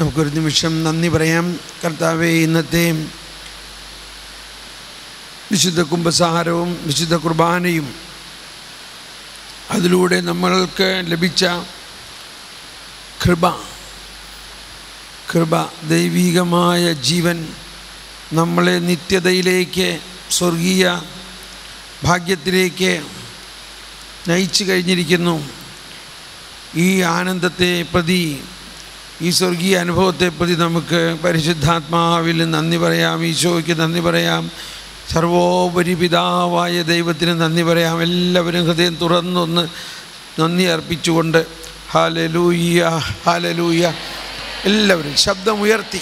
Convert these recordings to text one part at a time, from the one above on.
നമുക്കൊരു നിമിഷം നന്ദി പറയാം. കർത്താവേ, ഇന്നത്തെ വിശുദ്ധ കുമ്പസാരവും വിശുദ്ധ കുർബാനയും അതിലൂടെ നമ്മൾക്ക് ലഭിച്ച കൃപ ദൈവികമായ ജീവൻ നമ്മളെ നിത്യതയിലേക്ക്, സ്വർഗീയ ഭാഗ്യത്തിലേക്ക് നയിച്ചു കഴിഞ്ഞിരിക്കുന്നു. ഈ ആനന്ദത്തെ പ്രതി, ഈ സ്വർഗീയ അനുഭവത്തെ പ്രതി നമുക്ക് പരിശുദ്ധാത്മാവിൽ നന്ദി പറയാം. ഈശോയ്ക്ക് നന്ദി പറയാം. സർവോപരി പിതാവായ ദൈവത്തിന് നന്ദി പറയാം. എല്ലാവരും ഹൃദയം തുറന്നൊന്ന് നന്ദി അർപ്പിച്ചുകൊണ്ട് ഹല്ലേലൂയ, ഹല്ലേലൂയ. എല്ലാവരും ശബ്ദമുയർത്തി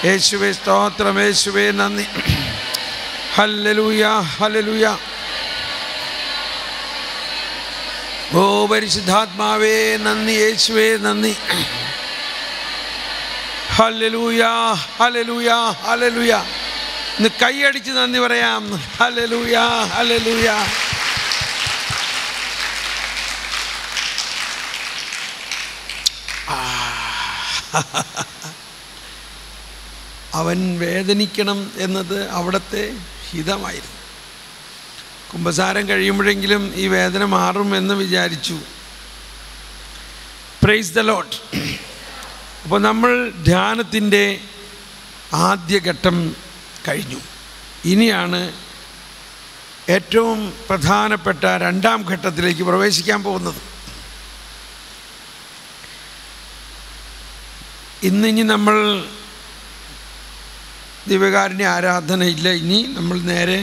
യേശുവേ സ്തോത്രം, യേശുവേ നന്ദി, ഹല്ലേലൂയ, ഹല്ലേലൂയ. ഓ പരിശുദ്ധാത്മാവേ നന്ദി, യേശുവേ നന്ദി, ഹല്ലേലൂയ, ഹല്ലേലൂയ, ഹല്ലേലൂയ. ഇന്ന് കൈയടിച്ച് നന്ദി പറയാം. Hallelujah, hallelujah. അവൻ വേദനിക്കണം എന്നത് അവിടുത്തെ ഹിതമായിരുന്നു. കുമ്പസാരം കഴിയുമ്പോഴെങ്കിലും ഈ വേദന മാറുമെന്ന് വിചാരിച്ചു. Praise the Lord. അപ്പോൾ നമ്മൾ ധ്യാനത്തിൻ്റെ ആദ്യഘട്ടം കഴിഞ്ഞു. ഇനിയാണ് ഏറ്റവും പ്രധാനപ്പെട്ട രണ്ടാം ഘട്ടത്തിലേക്ക് പ്രവേശിക്കാൻ പോകുന്നത്. ഇനി നമ്മൾ ദിവ്യകാരുണ്യ ആരാധനയില്ല. ഇനി നമ്മൾ നേരെ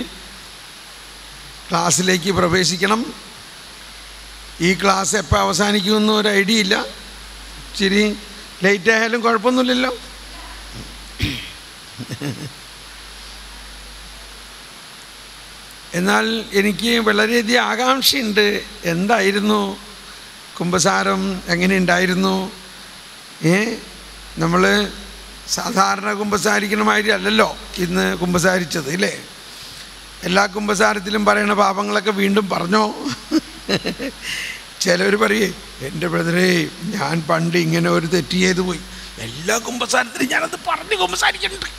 ക്ലാസ്സിലേക്ക് പ്രവേശിക്കണം. ഈ ക്ലാസ് എപ്പോൾ അവസാനിക്കുമെന്ന് ഒരു ഐഡിയ ഇല്ല. ഇച്ചിരി ലേറ്റ് ആയാലും കുഴപ്പമൊന്നുമില്ലല്ലോ. എന്നാൽ എനിക്ക് വളരെയധികം ആകാംക്ഷയുണ്ട്. എന്തായിരുന്നു കുമ്പസാരം, എങ്ങനെയുണ്ടായിരുന്നു? നമ്മൾ സാധാരണ കുമ്പസാരിക്കണ മാതിരി അല്ലല്ലോ ഇന്ന് കുമ്പസാരിച്ചത്, ഇല്ലേ? എല്ലാ കുമ്പസാരത്തിലും പറയണ പാപങ്ങളൊക്കെ വീണ്ടും പറഞ്ഞോ? ചിലവർ പറയേ, എൻ്റെ ബ്രദറേ, ഞാൻ പണ്ട് ഇങ്ങനെ ഒരു തെറ്റ് ചെയ്തു പോയി, എല്ലാ കുമ്പസാരത്തിലും ഞാനത് പറഞ്ഞു കുമ്പസാരിക്കുന്നുണ്ട്.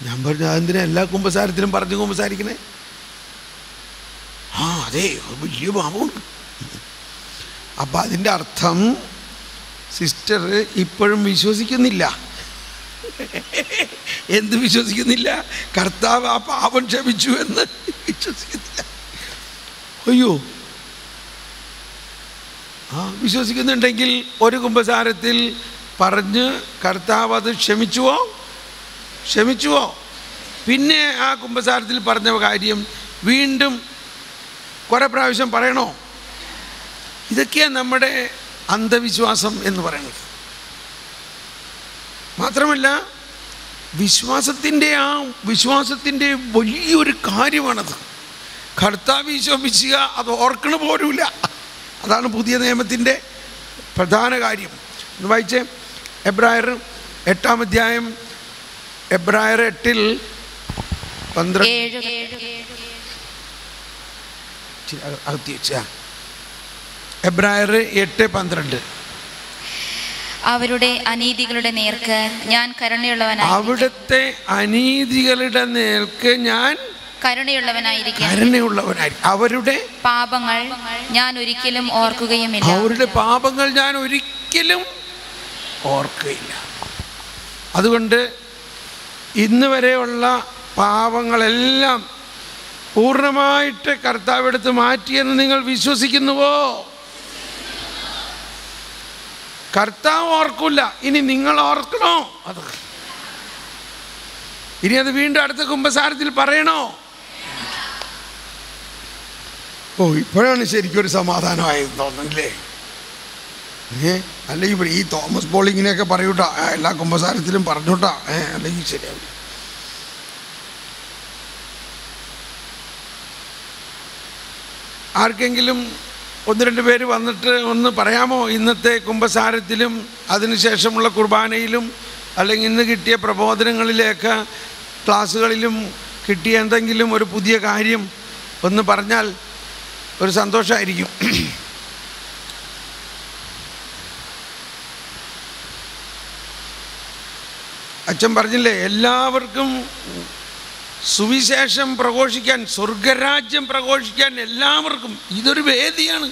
ഞാൻ പറഞ്ഞു, അതെന്തിനാ എല്ലാ കുമ്പസാരത്തിലും പറഞ്ഞു കുമ്പസാരിക്കണേ? അതെ, വലിയ പാപമുണ്ട്. അപ്പം അതിൻ്റെ അർത്ഥം സിസ്റ്റർ ഇപ്പോഴും വിശ്വസിക്കുന്നില്ല. എന്ത് വിശ്വസിക്കുന്നില്ല? കർത്താവ് ആ പാപം ക്ഷമിച്ചു എന്ന് വിശ്വസിക്കുന്നില്ല. അയ്യോ, വിശ്വസിക്കുന്നുണ്ടെങ്കിൽ ഒരു കുമ്പസാരത്തിൽ പറഞ്ഞ് കർത്താവ് അത് ക്ഷമിച്ചുവോ? പിന്നെ ആ കുമ്പസാരത്തിൽ പറഞ്ഞ കാര്യം വീണ്ടും കുറേ പ്രാവശ്യം പറയണോ? ഇതൊക്കെയാണ് നമ്മുടെ അന്ധവിശ്വാസം എന്ന് പറയുന്നത്. മാത്രമല്ല, വിശ്വാസത്തിൻ്റെ വലിയൊരു കാര്യമാണത്. കർത്താവ് വിശ്വസിക്കുക, അത് ഓർക്കണ പോലുമില്ല. അതാണ് പുതിയ നിയമത്തിൻ്റെ പ്രധാന കാര്യം. ഒന്ന് വായിച്ചേ, എബ്രായർ 8-ാം അധ്യായം, എബ്രായർ 8:12. എബ്രായർ 8:12. അവരുടെ അനീതികളുടെ നേർക്ക് ഞാൻ കരുണയുള്ളവനായി, അവിടുത്തെ അനീതികളുടെ നേർക്ക് ഞാൻ കരുണയുള്ളവനായിരിക്കും. അവരുടെ പാപങ്ങൾ ഞാൻ ഒരിക്കലും ഓർക്കുകയുമില്ല. അതുകൊണ്ട് ഇന്ന് വരെയുള്ള പാപങ്ങളെല്ലാം പൂർണ്ണമായിട്ട് കർത്താവ് എടുത്ത് മാറ്റിയെന്ന് നിങ്ങൾ വിശ്വസിക്കുന്നുവോ? കർത്താവ് ഓർക്കില്ല, ഇനി നിങ്ങൾ ഓർക്കണോ? ഇനി അത് വീണ്ടും അടുത്ത കുമ്പസാരത്തിൽ പറയണോ? ഇപ്പോഴാണ് ശരിക്കും ഒരു സമാധാനമായത് തോന്നുന്നില്ലേ? അല്ലെങ്കിൽ ഈ തോമസ് പോൾ ഇങ്ങനെയൊക്കെ പറയൂട്ടാ, എല്ലാ കുമ്പസാരത്തിലും പറഞ്ഞോട്ടാ, അല്ലെങ്കിൽ ശരിയാവില്ല. ആർക്കെങ്കിലും 1-2 പേര് വന്നിട്ട് ഒന്ന് പറയാമോ? ഇന്നത്തെ കുമ്പസാരത്തിലും അതിനുശേഷമുള്ള കുർബാനയിലും അല്ലെങ്കിൽ ഇന്ന് കിട്ടിയ പ്രബോധനങ്ങളിലേക്ക് ക്ലാസ്സുകളിലും കിട്ടിയ എന്തെങ്കിലും ഒരു പുതിയ കാര്യം ഒന്ന് പറഞ്ഞാൽ ഒരു സന്തോഷമായിരിക്കും. അച്ഛൻ പറഞ്ഞില്ലേ, എല്ലാവർക്കും സുവിശേഷം പ്രഘോഷിക്കാൻ, സ്വർഗരാജ്യം പ്രഘോഷിക്കാൻ എല്ലാവർക്കും ഇതൊരു വേദിയാണ്.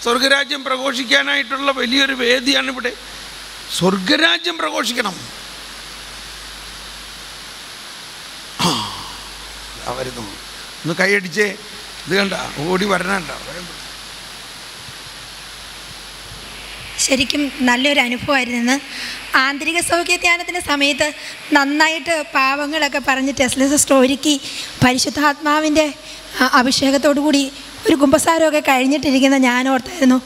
സ്വർഗരാജ്യം പ്രഘോഷിക്കാനായിട്ടുള്ള വലിയൊരു വേദിയാണ് ഇവിടെ. സ്വർഗരാജ്യം പ്രഘോഷിക്കണം. വരുന്നു, ഒന്ന് കൈയടിച്ചേ. ഇത് കണ്ട ഓടി വരണുണ്ടോ? ശരിക്കും നല്ലൊരു അനുഭവമായിരുന്നു. ആന്തരിക സൗഖ്യധ്യാനത്തിൻ്റെ സമയത്ത് നന്നായിട്ട് പാവങ്ങളൊക്കെ പറഞ്ഞ് ടെസ്ല സിസ്റ്റർ ഒരുക്കി പരിശുദ്ധാത്മാവിൻ്റെ അഭിഷേകത്തോടു കൂടി ഒരു കുമ്പസാരമൊക്കെ കഴിഞ്ഞിട്ടിരിക്കുന്ന ഞാൻ ഓർത്തായിരുന്നു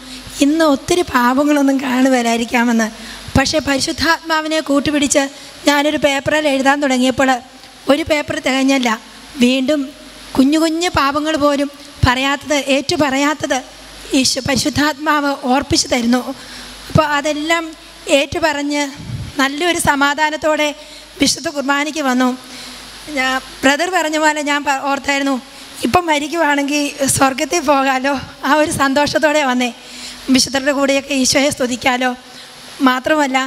ഇന്ന് ഒത്തിരി പാവങ്ങളൊന്നും കാണുവരായിരിക്കാമെന്ന്. പക്ഷേ പരിശുദ്ധാത്മാവിനെ കൂട്ടുപിടിച്ച് ഞാനൊരു പേപ്പറിൽ എഴുതാൻ തുടങ്ങിയപ്പോൾ ഒരു പേപ്പർ തികഞ്ഞല്ല, വീണ്ടും കുഞ്ഞു കുഞ്ഞു പാപങ്ങൾ പോലും പറയാത്തത്, ഏറ്റു പറയാത്തത് പരിശുദ്ധാത്മാവ് ഓർപ്പിച്ചു തരുന്നു. അപ്പോൾ അതെല്ലാം ഏറ്റുപറഞ്ഞ് നല്ലൊരു സമാധാനത്തോടെ വിശുദ്ധ കുർബാനയ്ക്ക് വന്നു. ബ്രദർ പറഞ്ഞ പോലെ ഞാൻ ഓർത്തായിരുന്നു ഇപ്പം മരിക്കുവാണെങ്കിൽ സ്വർഗത്തിൽ പോകാമല്ലോ, ആ ഒരു സന്തോഷത്തോടെ വന്നേ. വിശുദ്ധരുടെ കൂടെയൊക്കെ ഈശോയെ സ്തുതിക്കാമല്ലോ. മാത്രമല്ല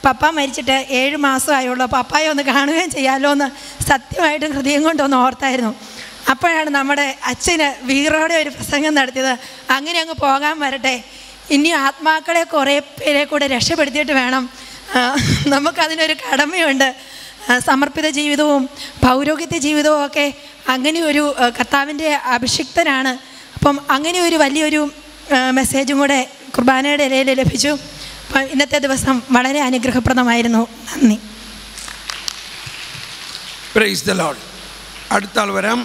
പപ്പ മരിച്ചിട്ട് 7 മാസമായുള്ളൂ, പപ്പായെ ഒന്ന് കാണുകയും ചെയ്യാമല്ലോ എന്ന് സത്യമായിട്ടും ഹൃദയം കൊണ്ടൊന്ന് ഓർത്തായിരുന്നു. അപ്പോഴാണ് നമ്മുടെ അച്ഛന് വീറോടെ ഒരു പ്രസംഗം നടത്തിയത്, അങ്ങനെ അങ്ങ് പോകാൻ വരട്ടെ, ഇനി ആത്മാക്കളെ കുറേ പേരെ കൂടെ രക്ഷപ്പെടുത്തിയിട്ട് വേണം, നമുക്കതിനൊരു കടമയുണ്ട്. സമർപ്പിത ജീവിതവും പൗരോഹിത്യ ജീവിതവും ഒക്കെ അങ്ങനെ ഒരു കർത്താവിൻ്റെ അഭിഷിക്തനാണ്. അപ്പം അങ്ങനെ ഒരു വലിയൊരു മെസ്സേജും കൂടെ കുർബാനയുടെ ഇടയിൽ ലഭിച്ചു. അപ്പം ഇന്നത്തെ ദിവസം വളരെ അനുഗ്രഹപ്രദമായിരുന്നു. നന്ദി. Praise the Lord. അടുത്ത ആൾ വരാം.